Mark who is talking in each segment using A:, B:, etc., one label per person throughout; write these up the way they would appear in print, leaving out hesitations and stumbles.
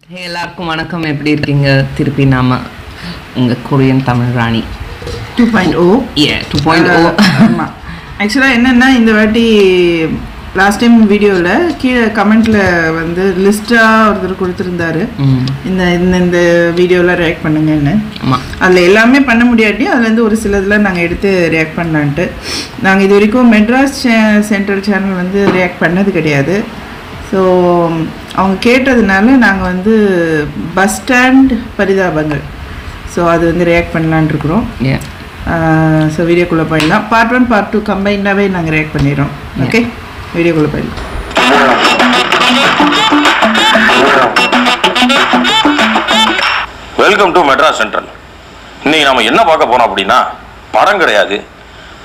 A: எல்லாருக்கும் வணக்கம். எப்படி இருக்கீங்க? திருப்பி நாம உங்க கொரியன் தமிழ் ராணி
B: 2.0.
A: 2.0.
B: ஆமாம், ஆக்சுவலாக என்னென்னா இந்த வாட்டி லாஸ்ட் டைம் வீடியோவில் கீழே கமெண்ட்டில் வந்து லிஸ்ட்டாக ஒருத்தர் கொடுத்துருந்தாரு, இந்த இந்த வீடியோவில் ரியாக்ட் பண்ணுங்கன்னு. அதில் எல்லாமே பண்ண முடியாட்டியும் அதுலேருந்து ஒரு சிலதில் நாங்கள் எடுத்து ரியாக்ட் பண்ணலான்ட்டு. நாங்கள் இது வரைக்கும் மெட்ராஸ் சென்ட்ரல் சேனல் வந்து ரியாக்ட் பண்ணது கிடையாது. ஸோ அவங்க கேட்டதுனால நாங்கள் வந்து பஸ் ஸ்டாண்ட் பரிதாபங்கள், ஸோ அது வந்து ரியாக்ட் பண்ணலான் இருக்கிறோம். ஸோ வீடியோக்குள்ளே போயிடலாம். பார்ட் 1 பார்ட் 2 கம்பைண்டாகவே நாங்கள் ரியாக்ட் பண்ணிடுறோம். ஓகே, வீடியோக்குள்ளே போயிடலாம்.
C: Welcome to Madras central. இன்னைக்கு நம்ம என்ன பார்க்க போறோம் அப்படின்னா, படம் கிடையாது,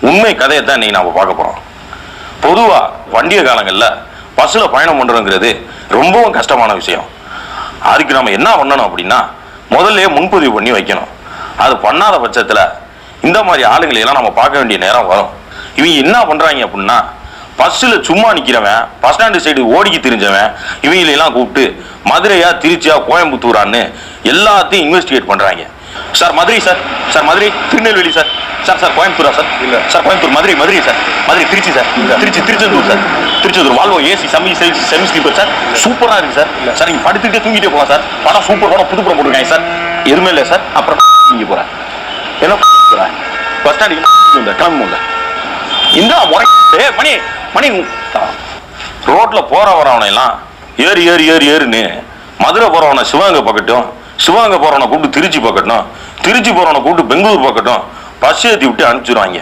C: உண்மை கதையை தான் இன்னைக்கு நம்ம பார்க்க போறோம். பொதுவாக வண்டிய காலங்களில் பஸ்ஸில் பயணம் பண்ணுறோங்கிறது ரொம்பவும் கஷ்டமான விஷயம். அதுக்கு நம்ம என்ன பண்ணணும் அப்படின்னா, முதல்ல முன்பதிவு பண்ணி வைக்கணும். அது பண்ணாத பட்சத்தில் இந்த மாதிரி ஆளுங்களையெல்லாம் நம்ம பார்க்க வேண்டிய நேரம் வரும். இவங்க என்ன பண்ணுறாங்க அப்படின்னா, பஸ்ஸில் சும்மா நிற்கிறவன், பஸ் ஸ்டாண்டு சைடு ஓடிக்கி திரிஞ்சவன், இவங்களெல்லாம் கூப்பிட்டு மதுரையா திருச்சியா கோயம்புத்தூரான்னு எல்லாத்தையும் இன்வெஸ்டிகேட் பண்ணுறாங்க. Sir Madurai, sir Madurai, Tirunelveli sir, sir கோயம்புத்தூரா சார், இல்லை sir Coimbatore, Madurai sir, Madurai Trichy sir, Tiruchendur sir, Tiruchendur Volvo AC semi sleeper sir, சூப்பராக இருக்குது சார். சார் நீங்கள் படுத்துக்கிட்டே தூங்கிட்டே போகலாம் சார், படம் சூப்பர், படம் புது படம் போட்டுருக்காங்க சார். எதுவுமே இல்லை சார். அப்புறம் இங்கே போகிறேன், என்ன போகிறேன், பஸ் ஸ்டாண்டு கிளம்புல இந்த மணி மணி ரோட்டில் போகிற வரவனையெல்லாம் ஏறுன்னு மதுரை போகிறவனை சிவகங்கை பக்கட்டும், சிவகங்கை போகிறவனை கூப்பிட்டு திருச்சி பக்கட்டும், திருச்சி போகிறவனை கூப்பிட்டு பெங்களூர் பக்கட்டும் பஸ் ஏற்றி விட்டு அனுப்பிச்சிடுவாங்க.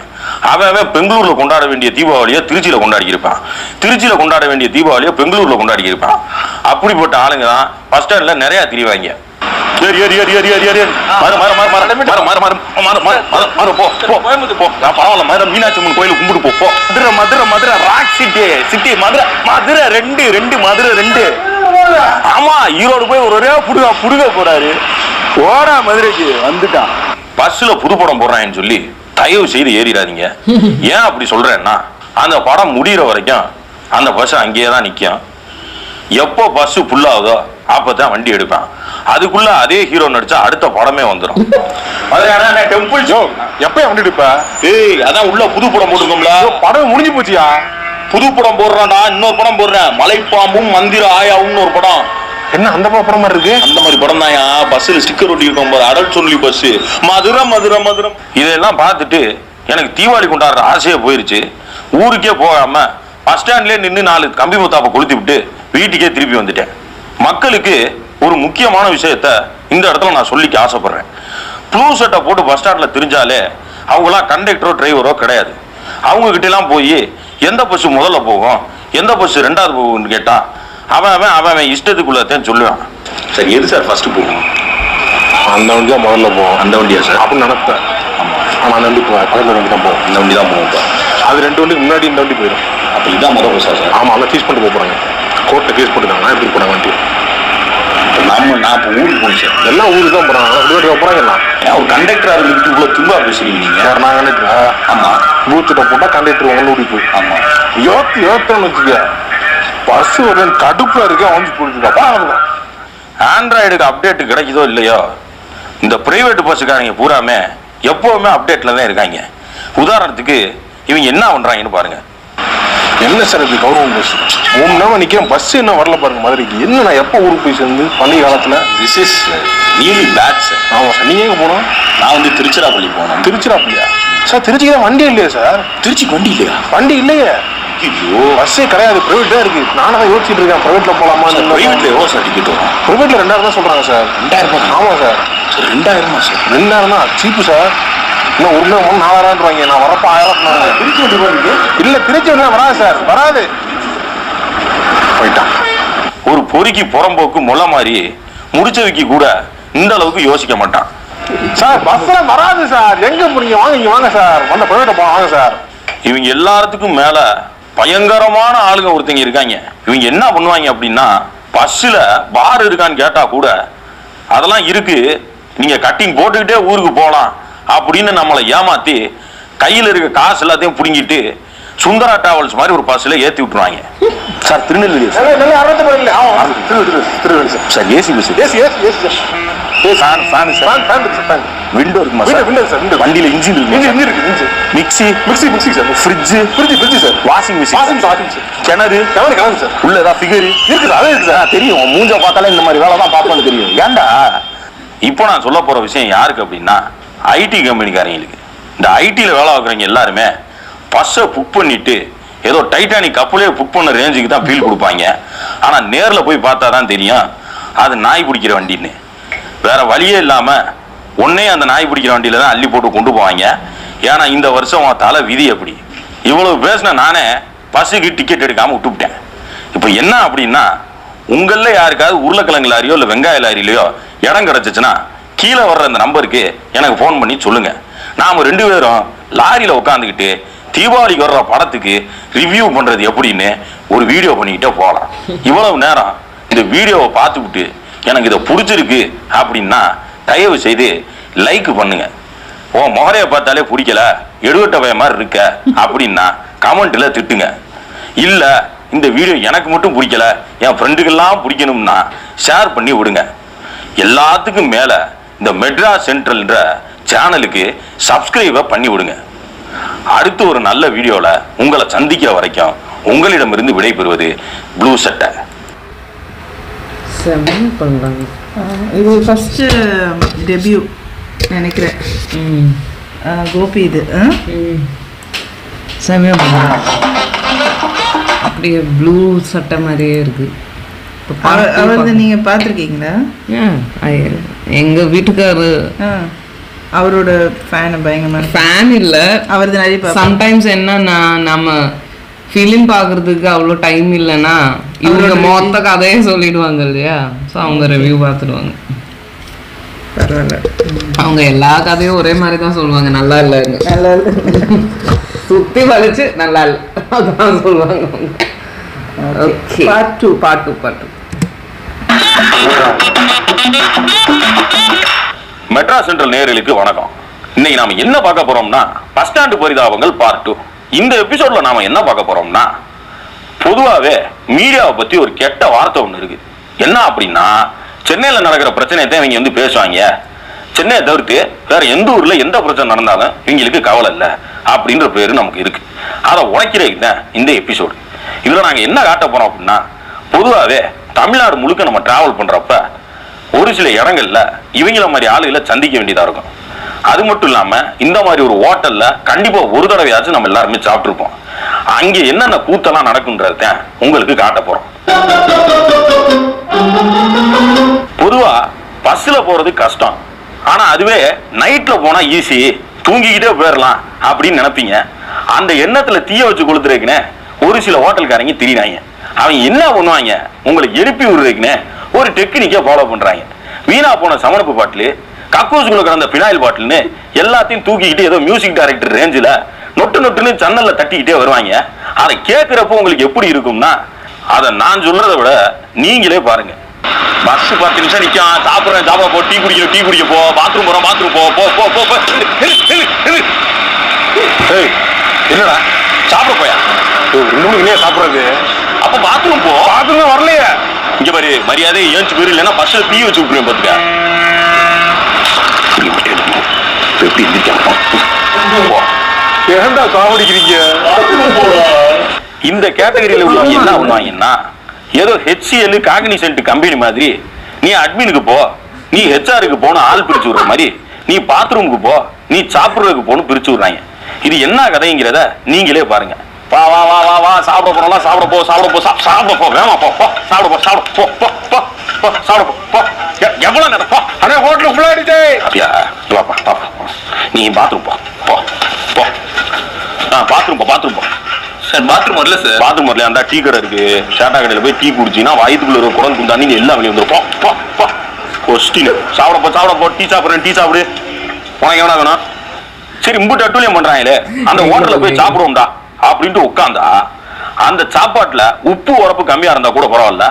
C: அவன் பெங்களூரில் கொண்டாட வேண்டிய தீபாவளியை திருச்சியில் கொண்டாடி இருப்பான், திருச்சியில் கொண்டாட வேண்டிய தீபாவளியை பெங்களூரில் கொண்டாடி இருப்பான். அப்படிப்பட்ட ஆளுங்க தான் பஸ் ஸ்டாண்டில் நிறையா திரிவாங்க. மீனாட்சி அம்மன் கோயிலுக்கு கும்பிட்டு போ. மதுரை ராக் சிட்டி மதுரை ரெண்டு. ஆமா, ஈரோடு போய் ஒரே புடுக போறாரு, ஓரா மதுரைக்கு வந்துட்டான். பஸ்ல புது படம் போடுறான்னு சொல்லி தயவு செய்து ஏறிடாதீங்க. ஏன் அப்படி சொல்றேன்னா, அந்த படம் முடிகிற வரைக்கும் அந்த பஸ் அங்கேயே தான் நிற்கும். எப்போ பஸ் ஃபுல்லாகுதோ அப்பதான் வண்டி எடுப்பேன். அதுக்குள்ள அதே ஹீரோ நடிச்சா அடுத்த படமே வந்துடும். டெம்பிள் ஷோ எப்ப வண்டி எடுப்ப? அதான் உள்ள புது படம் போட்டுருக்கோம்ல, படம் முடிஞ்சு போச்சியா. புது படம் போடுறான்டா, இன்னொரு படம் போடுறேன், மலைப்பாம்பும் மந்திர ஆயாவும் ஒரு படம். என்ன அந்த படம் மாதிரி இருக்கு? அந்த மாதிரி படம் தான். பஸ்ஸில் ஸ்டிக்கர் ஒட்டி இருக்கும் பாரு, அடல் சொல்லி பஸ், மதுரை. இதெல்லாம் பார்த்துட்டு எனக்கு தீபாவளி கொண்டாடுற ஆசையே போயிருச்சு. ஊருக்கே போகாம பஸ் ஸ்டாண்ட்லேயே நின்று 4 கம்பி முத்தாப்பை கொளுத்தி விட்டு வீட்டுக்கே திருப்பி வந்துட்டேன். மக்களுக்கு ஒரு முக்கியமான விஷயத்த இந்த இடத்துல நான் சொல்லிக்க ஆசைப்படுறேன். ப்ளூ சட்டை போட்டு பஸ் ஸ்டாண்டில் தெரிஞ்சாலே அவங்களாம் கண்டக்டரோ டிரைவரோ கிடையாது. அவங்ககிட்ட எல்லாம் போய் எந்த பஸ் முதல்ல போகும், எந்த பஸ் ரெண்டாவது போகும்னு கேட்டா அவன் இஷ்டத்துக்குள்ளதான் சொல்லுவான். சரி, எது சார் ஃபர்ஸ்ட் போகும்? அந்த வண்டி தான் முதல்ல போகும். அந்த வண்டியா சார்? அப்படின்னு நினைப்பேன். ஆமாம், அந்த வண்டி பக்கத்தில் வண்டி தான் போகும். இந்த வண்டி தான் போகும். அது 2 வண்டி முன்னாடி இந்த வண்டி போயிடும். அப்போ இதான் முதல் பஸ்ஸா சார்? ஆமாம், அதை ஃபீஸ் பண்ணிட்டு போகிறாங்க. கோர்ட்டில் கேஸ் போட்டுருக்காங்க. எப்படி போனாங்க வண்டி? நான் இப்போ ஊருக்கு போனேன் சார். எல்லாம் ஊருக்கு தான் போகிறாங்க. போகிறாங்க எல்லாம். ஒரு கண்டக்டராக இருந்துட்டு இவ்வளோ தும்பா பேசுறீங்க நீங்கள்? சார் நான் கண்டக்டரா? ஆமாம். பூத்துட்ட போட்டால் கண்டக்டர் உங்களோட போய். ஆமாம், யோத்தன்னு வச்சுக்க. பஸ் ஒரு கடுப்பில் இருக்க வந்து போட்டுருக்கா. ஆண்ட்ராய்டுக்கு அப்டேட் கிடைக்குதோ இல்லையோ, இந்த பிரைவேட் பஸ்ஸுக்காரங்க பூராமே எப்போவுமே அப்டேட்டில் தான் இருக்காங்க. உதாரணத்துக்கு இவங்க என்ன பண்ணுறாங்கன்னு பாருங்க. என்ன சார் இது கௌரவம் பஸ்? 3 மணி நேரம் நிற்கிறேன், பஸ் என்ன வரல பாருங்க மதுரைக்கு. என்ன நான் எப்போ ஊருக்கு போய் சேர்ந்து பள்ளி காலத்தில்? This is really bad sir. ஆமாம் சார். நீங்கள் எங்கே போனோம்? நான் வந்து திருச்சிராப்பள்ளி போனேன். திருச்சிராப்பள்ளியா சார்? திருச்சிக்கு தான் வண்டி இல்லையா சார்? திருச்சிக்கு வண்டி இல்லையா? வண்டி இல்லையே. ஐயோ, பஸ்ஸே கிடையாது, பிரைவேட் தான் இருக்கு. நானும் தான் யோசிச்சுட்டு இருக்கேன், பிரைவேட்ல போகலாமா? பிரைவேட்ல எவ்வளோ சார் டிக்கெட் வரும்? பிரைவேட்ல 2000 தான் சொல்றாங்க சார். 2000? ஆமாம் சார். 2000 சார்? 2000 தான் சீப்பு சார். இன்னும் 1 மணி 4000 வாங்க. நான் வரப்போ 1000. திருச்சி வண்டி போயிருக்கு இல்லை? திருச்சி வண்டி வராது சார், வராது. போயிட்டான். ஒரு பொறுக்கி புறம்போக்கு முளை மாதிரி முடிச்சதுக்கு கூட இந்த அளவுக்கு யோசிக்க மாட்டான் சார். பஸ்ல வராது சார். எங்க போறீங்க? வாங்க, இங்க வாங்க சார். வந்த பிரைவேட்டை வாங்க சார். இவங்க எல்லாத்துக்கும் மேல பயங்கரமான ஆளுங்க ஒருத்தங்க இருக்காங்க. இவங்க என்ன பண்ணுவாங்க அப்படின்னா, பஸ்ஸில் பார் இருக்கான்னு கேட்டா கூட அதெல்லாம் இருக்கு, நீங்க கட்டிங் போட்டுக்கிட்டே ஊருக்கு போகலாம் அப்படின்னு நம்மளை ஏமாத்தி கையில் இருக்க காசு எல்லாத்தையும் பிடுங்கிட்டு சுந்தரா டிராவல்ஸ் மாதிரி ஒரு பஸ்ல ஏத்தி விட்டுருவாங்க sir. Tirunelveli sir, AC bus. Window இருக்குமா சார்? வண்டியில இன்ஜின் இருக்கு. Mixie sir. Fridge sir. Washing machine. கிணறு சார். உள்ள ஏதாவது ஃபிகர் இருக்கு சார். இருக்கு சார். தெரியும், மூஞ்ச பார்த்தாலே இந்த மாதிரி வேலை தான் பார்ப்பேன்னு தெரியும். ஏண்டா இப்போ நான் சொல்ல போற விஷயம் யாருக்கு அப்படின்னா, ஐடி கம்பெனிக்காரங்களுக்கு. இந்த ஐடியில் வேலை பார்க்குறவங்க எல்லாருமே பஸ்ஸை புக் பண்ணிட்டு ஏதோ டைட்டானிக் கப்பலே புக் பண்ண ரேஞ்சுக்கு தான் ஃபீல் கொடுப்பாங்க. ஆனால் நேரில் போய் பார்த்தா தான் தெரியும் அது நாய் பிடிக்கிற வண்டின்னு. வேற வழியே இல்லாமல் ஒன்னே அந்த நாய் பிடிக்கிற வண்டியில தான் அள்ளி போட்டு கொண்டு போவாங்க. ஏன்னா இந்த வருஷம் தலை விதி அப்படி. இவ்வளவு பேசின நானே பஸ்ஸுக்கு டிக்கெட் எடுக்காமல் விட்டுவிட்டேன். இப்போ என்ன அப்படின்னா, உங்களில் யாருக்காவது உருளைக்கிழங்கு லாரியோ இல்லை வெங்காய லாரியிலையோ இடம் கிடச்சிச்சுன்னா கீழே வர்ற அந்த நம்பருக்கு எனக்கு ஃபோன் பண்ணி சொல்லுங்க. நாம 2 பேரும் லாரியில் உட்காந்துக்கிட்டு தீபாவளிக்கு வர்ற படத்துக்கு ரிவ்யூ பண்றது எப்படின்னு ஒரு வீடியோ பண்ணிக்கிட்டே போகலாம். இவ்வளவு நேரம் இந்த வீடியோவை பார்த்துக்கிட்டு எனக்கு இதை பிடிச்சிருக்கு அப்படின்னா தயவு செய்து லைக் பண்ணுங்க. உன் முகரையை பார்த்தாலே பிடிக்கல, எடுவட்ட பய மாதிரி இருக்க அப்படின்னா கமெண்ட்ல திட்டுங்க. இல்ல இந்த வீடியோ எனக்கு மட்டும் பிடிக்கல, என் ஃப்ரெண்டுக்கெல்லாம் பிடிக்கணும்னா ஷேர் பண்ணி விடுங்க. எல்லாத்துக்கும் மேல இந்த மெட்ராஸ் சென்ட்ரல்ன்ற சேனலுக்கு சப்ஸ்கிரைப பண்ணி விடுங்க. அடுத்து ஒரு நல்ல வீடியோல உங்களை சந்திக்கிற வரைக்கும் உங்களிடமிருந்து விடைபெறுவது ப்ளூ சட்டை.
B: இது ஃபர்ஸ்ட் டெபியூ நினைக்கிறேன். கோபி இது
A: செமையா பண்ணுறாங்க. அப்படியே ப்ளூ சட்டை மாதிரியே இருக்கு.
B: அவரது நீங்க பார்த்துருக்கீங்களா?
A: எங்க வீட்டுக்காரு
B: அவரோட ஃபேன், பயங்கரமான
A: ஃபேன் இல்ல.
B: அவரது நிறைய
A: சம்டைம்ஸ் என்னன்னா, நம்ம ஃபிலிம் பார்க்கறதுக்கு அவ்வளோ டைம் இல்லைன்னா இவங்க மொத்த கதையே சொல்லிடுவாங்க இல்லையா. ஸோ அவங்க ரிவ்யூ பார்த்துடுவாங்க.
B: பரவாயில்ல,
A: அவங்க எல்லா கதையும் ஒரே மாதிரி தான் சொல்லுவாங்க. நல்லா இல்லைங்க,
B: நல்லா இல்லை,
A: சுத்தி வலிச்சு நல்லா இல்லை அதான் சொல்லுவாங்க. Okay, part two.
C: Madras central நேயர்களுக்கு வணக்கம். இன்னைக்கு நாம என்ன பார்க்க போறோம்னா, பஸ் ஸ்டாண்டு பரிதாபங்கள் பார்ட் 2. இந்த எபிசோட்ல நாம என்ன பார்க்க போறோம்னா, பொதுவாகவே மீடியாவை பத்தி ஒரு கெட்ட வார்த்தை ஒன்று இருக்கு. என்ன அப்படின்னா, சென்னையில் நடக்கிற பிரச்சனையை தான் இவங்க வந்து பேசுவாங்க. சென்னையை தவிர்த்து வேற எந்த ஊர்ல எந்த பிரச்சனை நடந்தாலும் இவங்களுக்கு கவலை இல்லை அப்படின்ற பேரு நமக்கு இருக்கு. அதை உடைக்கிறதுக்கு தான் இந்த எபிசோடு. இதுல நாங்க என்ன காட்ட போறோம் அப்படின்னா, பொதுவாகவே தமிழ்நாடு முழுக்க நம்ம டிராவல் பண்றப்ப ஒரு சில இடங்கள்ல இவங்கள மாதிரி ஆளுகளை சந்திக்க வேண்டியதா இருக்கும். அது மட்டும் இல்லாம இந்த மாதிரி ஒரு ஹோட்டல்ல கண்டிப்பா ஒரு தடவையாச்சும் நம்ம எல்லாருமே சாப்பிட்டுருப்போம். அங்க என்னென்ன கூத்தெல்லாம் நடக்கும்ன்றத உங்களுக்கு காட்ட போறோம். பொதுவா பஸ்ல போறது கஷ்டம், ஆனா அதுவே நைட்ல போனா ஈஸி, தூங்கிக்கிட்டே போயிடலாம் அப்படின்னு நினைப்பீங்க. அந்த எண்ணத்துல தீய வச்சு கொளுத்துறதுக்குன்னு ஒரு சில ஹோட்டல்காரங்க திரினாங்க. அவங்க என்ன பண்ணுவாங்க, உங்களை எழுப்பி விடுறதுக்குன்னு ஒரு டெக்னிக்கை ஃபாலோ பண்றாங்க. வீணா போன சமணப்பு பாட்டில், கக்கூசுக்குள்ள கிடந்த பினாயில் பாட்டில்னு எல்லாத்தையும் தூக்கிக்கிட்டு ஏதோ மியூசிக் டைரக்டர் ரேஞ்சில் நொட்டுன்னு சன்னல்ல தட்டிக்கிட்டே வருவாங்க. அதை கேட்கிறப்போ உங்களுக்கு எப்படி இருக்கும்னா, அதை நான் சொல்றதை விட நீங்களே பாருங்க. பஸ் 10 நிமிஷம் நிற்கும், சாப்பிட போ, டீ குடிக்க போ, பாத்ரூம் போ. என்னடா சாப்பிட போயா? 2 மணிக்கு சாப்பிடுறது. அப்ப பாத்ரூம் போ. பாத்ரூம் வரலையே. இங்க பாரு, மரியாதை ஏஞ்சி போயிரு, இல்லைன்னா பஸ்ல தீ வச்சு விட்டுருவேன் பாத்துக்க. எப்படி ஏன்டா சாவடிக்கிறீங்க? இந்த கேட்டகரியில உள்ளவங்க என்ன பண்ணுவாங்கன்னா, ஏதோ HCL காக்னிசன்ட் கம்பெனி மாதிரி நீ அட்மினுக்கு போ, நீ ஹெச்ஆருக்கு போன ஆள் பிரிச்சு விடுற மாதிரி நீ பாத்ரூமுக்கு போ, நீ சாப்பிடுறதுக்கு போன்னு பிரிச்சு விடுறாங்க. இது என்ன கதைங்கிறத நீங்களே பாருங்க. வா வா வா வா வா சாப்பிட போறோம், சாப்பிட போ, வேமா போ, சாப்பிட போ. எவ்வளவு நேரம் போ? அண்ணே ஹோட்டல் ஃபுல்லா ஆயிடுச்சு. அப்படியா? வாப்பா, நீ பாத்ரூம் போ. பாத்ரூம் போ. சார் பாத்ரூம் வரல சார். பாத்ரூம் வரல, அந்த டீ கடை இருக்கு, ஷாட்டா கடையில போய் டீ குடிச்சின்னா வயிற்றுக்குள்ள ஒரு குரல் குண்டானி எல்லாம் வெளியே வந்துடும். போ. சாப்பிட போ. டீ சாப்பிடு. உனக்கு எவ்வளோ வேணும்? சரி, இம்புட்டு அட்டூழியம் பண்றாங்களே, அந்த ஹோட்டல்ல போய் சாப்பிடுவோம்டா அப்படின்ட்டு உட்காந்தா அந்த சாப்பாட்டுல உப்பு உரப்பு கம்மியா இருந்தா கூட பரவாயில்ல,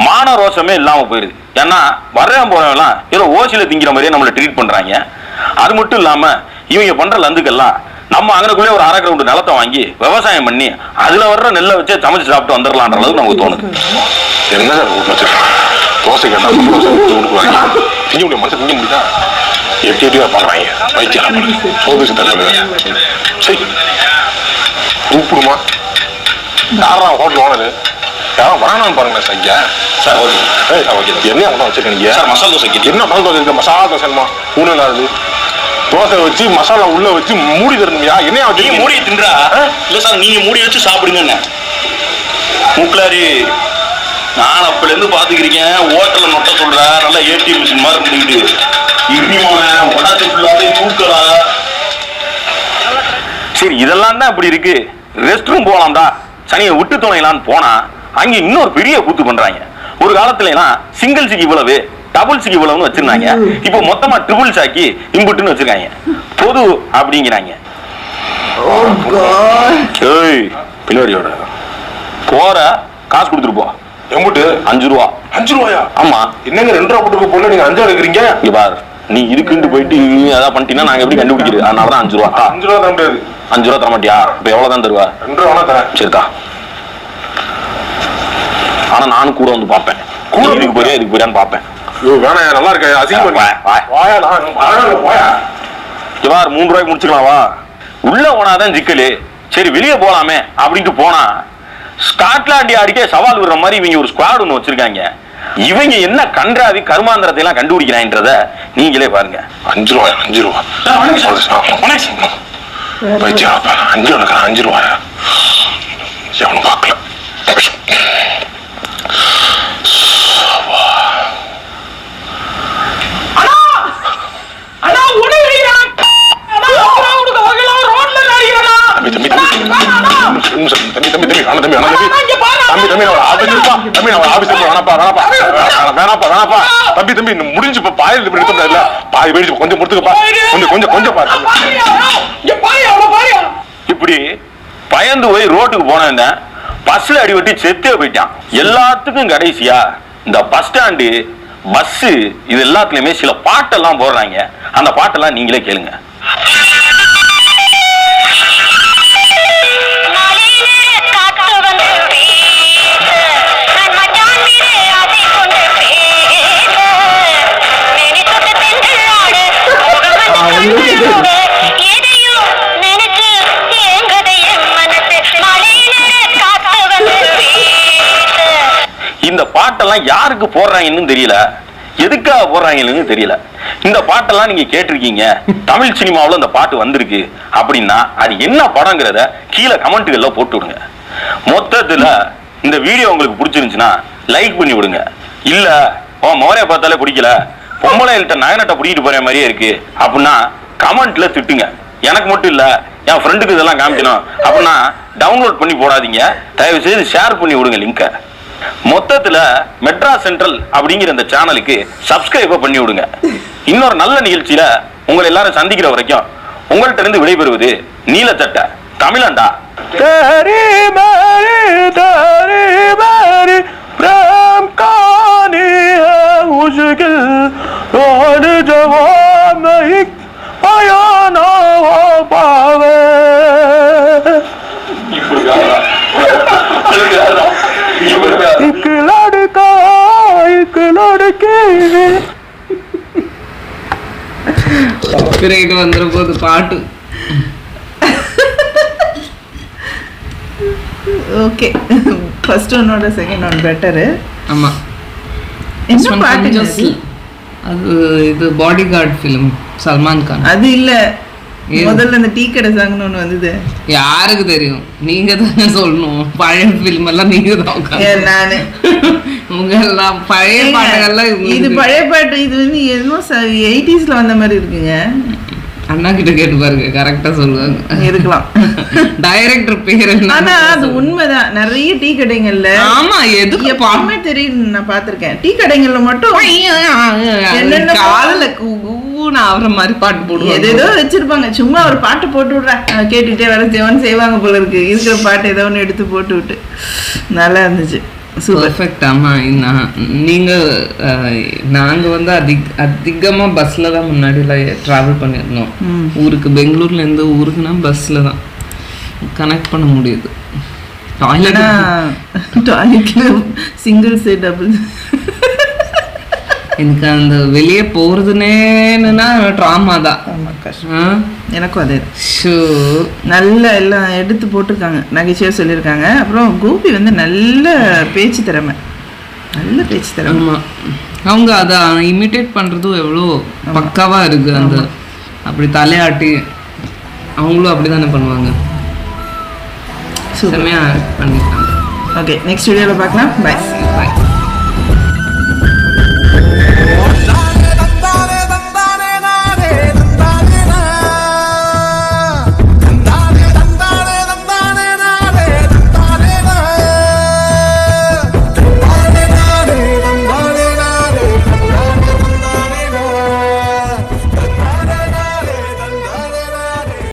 C: மான ரோஷமே இல்லாம போயிருது. ஏன்னா வரேன் போறவெல்லாம் ஏதோ ஓசியில திங்கிற மாதிரியே நம்மளை ட்ரீட் பண்றாங்க. அது மட்டும் இல்லாம இவங்க பண்ற லந்துக்கெல்லாம் நம்ம அங்கனக்குள்ளே ஒரு 1/2 கிரவுண்ட் நிலத்தை வாங்கி விவசாயம் பண்ணி அதுல வர்ற நெல்லை வச்சு சமைச்சு சாப்பிட்டு வந்துடலான்ற அளவுக்கு நமக்கு தோணுது.
D: என்ன தோசை கேட்டா கொடுக்குறாங்க, திங்க முடியும், மனசு திங்க முடியுதா? எப்படி பண்றாங்க வைத்தியம் சோதிச்சு தரல. சரி கூப்பிடுமா யாரா ஹோட்டல் ஓனரு யாரும் வரானான்னு பாருங்க சார். இங்க சார் என்ன வச்சிருக்கீங்க? மசாலா தோசை என்ன மசாலா தோசை இருக்கு? மசாலா தோசைமா ஒண்ணு இல்லாது தோசை வச்சு மசாலா உள்ள வச்சு மூடி தரணும்யா. என்ன வச்சு மூடி தின்றா? இல்ல சார் நீங்க மூடி வச்சு சாப்பிடுங்க. மூக்கலாரி நான் அப்பல இருந்து பாத்துக்கிறேன். ஹோட்டல்ல நொட்ட சொல்ற நல்லா ஏடிஎம் மிஷின் மாதிரி பண்ணிக்கிட்டு உடச்சு ஃபுல்லாவே தூக்கலா. சரி இதெல்லாம் தான் இப்படி இருக்கு. ரெஸ்ட் ரூம் போலாம்டா சனியை விட்டு துணையலான்னு போனா அங்க இன்னொரு பெரிய கூத்து பண்றாங்க. ஒரு காலத்துல எல்லாம் சிங்கிள்ஸுக்கு இவ்வளவு டபுள்ஸுக்கு இவ்வளவுன்னு வச்சிருந்தாங்க. இப்போ மொத்தமா ட்ரிபிள்ஸ் ஆக்கி இம்புட்டுன்னு வச்சிருக்காங்க. பொது அப்படிங்கிறாங்க. பின்னாடியோட போற காசு கொடுத்துட்டு போ. எம்புட்டு? 5 ரூபா. 5 ரூபாயா? ஆமா. என்னங்க 2 ரூபா போட்டு போல நீங்க 5 ரூபா எடுக்கிறீங்க? இங்க பாரு நீ இதுக்குன்னு போயிட்டு அதான் பண்ணிட்டீங்கன்னா நாங்க எப்படி கண்டுபிடிக்கிறது? அதனாலதான் 5 ரூபா. 5 ரூபா தர முடியாது. 5 ரூபா தர மாட்டியா? இப்ப எவ்வளவுதான் தருவா? 2 ரூபா தரேன். சரிதா. ஆனா நானும் கூட வந்து பாப்பேன். இதுக்கு போறியா இதுக்கு போறியான்னு பாப்பேன். வேணா நல்லா இருக்க அசிங்கம். 3 ரூபாய்க்கு முடிச்சுக்கலாம் வா. உள்ள போனாதான் சிக்கலு. சரி வெளியே போலாமே அப்படின்ட்டு போனா ஸ்காட்லாண்ட் யார்டுக்கே சவால் விடுற மாதிரி இவங்க ஒரு ஸ்குவாட் ஒன்று வச்சிருக்காங்க. இவங்க என்ன கன்றாவி கருமாந்திரத்தை எல்லாம் கண்டுபிடிக்கிறாங்கன்றத நீங்களே பாருங்க. 5 ரூபாயா? 5 ரூபா 5 ரூபாயா? எவனும் பார்க்கல. முடிஞ்சு கொஞ்சம் இப்படி பயந்து போய் ரோட்டுக்கு போன பஸ்ல அடிபட்டு செத்தே போயிட்டான். எல்லாத்துக்கும் கடைசியா இந்த பஸ் ஸ்டாண்டு பஸ் இது எல்லாத்துலயுமே சில பாட்டெல்லாம் போடுறாங்க. அந்த பாட்டெல்லாம் நீங்களே கேளுங்க. இந்த பாட்டெல்லாம் யாருக்கு போடுறாங்கன்னு தெரியல, எதுக்காக போடுறாங்கன்னு தெரியல. இந்த பாட்டெல்லாம் நீங்க கேட்டிருக்கீங்க, தமிழ் சினிமாவில் இந்த பாட்டு வந்திருக்கு அப்படின்னா அது என்ன படங்கிறத கீழே கமெண்ட்டுகள்ல போட்டு விடுங்க. மொத்தத்துல இந்த வீடியோ உங்களுக்கு பிடிச்சிருந்துச்சுன்னா லைக் பண்ணி விடுங்க. இல்ல மோரைய பார்த்தாலே பிடிக்கல, பொம்பளைகிட்ட நகனட்டை பிடிக்கிட்டு போற மாதிரியே இருக்கு அப்படின்னா கமெண்ட்ல திட்டுங்க. எனக்கு மட்டும் இல்ல என் ஃப்ரெண்டுக்கு இதெல்லாம் காமிக்கணும் அப்படின்னா டவுன்லோட் பண்ணி போடாதீங்க. தயவு செய்து ஷேர் பண்ணி விடுங்க லிங்க. மொத்தத்துல மெட்ராஸ் சென்ட்ரல் அப்படிங்கிற இந்த சேனலுக்கு சப்ஸ்கிரைப் பண்ணி விடுங்க. இன்னொரு நல்ல நிகழ்ச்சியில உங்களை எல்லாரும் சந்திக்கிற வரைக்கும் உங்கள்கிட்ட இருந்து விடைபெறுவது நீலச்சட்டை தமிழண்டா.
A: பிறகு வந்துற போது பாட்டு.
B: ஓகே, ஃபர்ஸ்ட் ஒன்னோட செகண்ட் ஒன் பெட்டர்.
A: ஆமா,
B: என்ன பாட்டு
A: அது? இது bodyguard film, Salman Khan.
B: அது இல்ல, முதல்ல அந்த டீ கடை சாங்னு ஒன்று வந்தது.
A: யாருக்கு தெரியும்? நீங்க தானே சொல்லணும். பழைய ஃபிலிம் எல்லாம் நீங்க தான்.
B: நானு
A: உங்க எல்லாம் பழைய பாட்டுகள்லாம்
B: இது பழைய பாட்டு. இது வந்து என்னமோ 80s வந்த மாதிரி இருக்குங்க.
A: அண்ணா கிட்ட கேட்டு பாருங்க, கரெக்டா சொல்லுவாங்க.
B: இருக்கலாம்.
A: டைரக்டர் பேர் என்ன?
B: ஆனா அது உண்மைதான். நிறைய டீ கடைகள்ல, ஆமா, எதுக்கு எப்பவுமே தெரியும், நான் பாத்திருக்கேன். டீ கடைகள்ல மட்டும் என்னென்ன காதல ஆவற மாதிரி பாட்டு போடுவாங்க, ஏதோ வச்சிருப்பாங்க. சும்மா ஒரு பாட்டு போட்டு விடுறேன், கேட்டுட்டே வர செய்வாங்க போல இருக்கு. இருக்கிற பாட்டு ஏதோ ஒன்று எடுத்து போட்டு விட்டு நல்லா இருந்துச்சு.
A: பர்ஃபெக்ட். ஆமாம், நாங்கள் வந்து அதிகமாக பஸ்ஸில் தான் முன்னாடிலாம் ட்ராவல் பண்ணியிருந்தோம். ஊருக்கு பெங்களூர்லேருந்து ஊருக்குன்னா பஸ்ஸில் தான் கனெக்ட் பண்ண முடியுது.
B: டாய்லெட்ல சிங்கிள் சைட் டபுள்.
A: எனக்கு அந்த வெளியே போகிறதுனேன்னா ட்ராமா தான்.
B: எனக்கும் அதே
A: ஷோ
B: நல்ல எல்லாம் எடுத்து போட்டிருக்காங்க, நகைச்சுவையாக சொல்லியிருக்காங்க. அப்புறம் கோபி வந்து நல்ல பேச்சு திறமை.
A: ஆமாம், அவங்க அதை இமிட்டேட் பண்ணுறதும் எவ்வளோ பக்காவாக இருக்குது. அந்த அப்படி தலையாட்டி அவங்களும் அப்படி தானே பண்ணுவாங்க. செம்மையாக பண்ணியிருக்காங்க.
B: ஓகே, நெக்ஸ்ட் வீடியோவில் பார்க்கலாம். பாய்.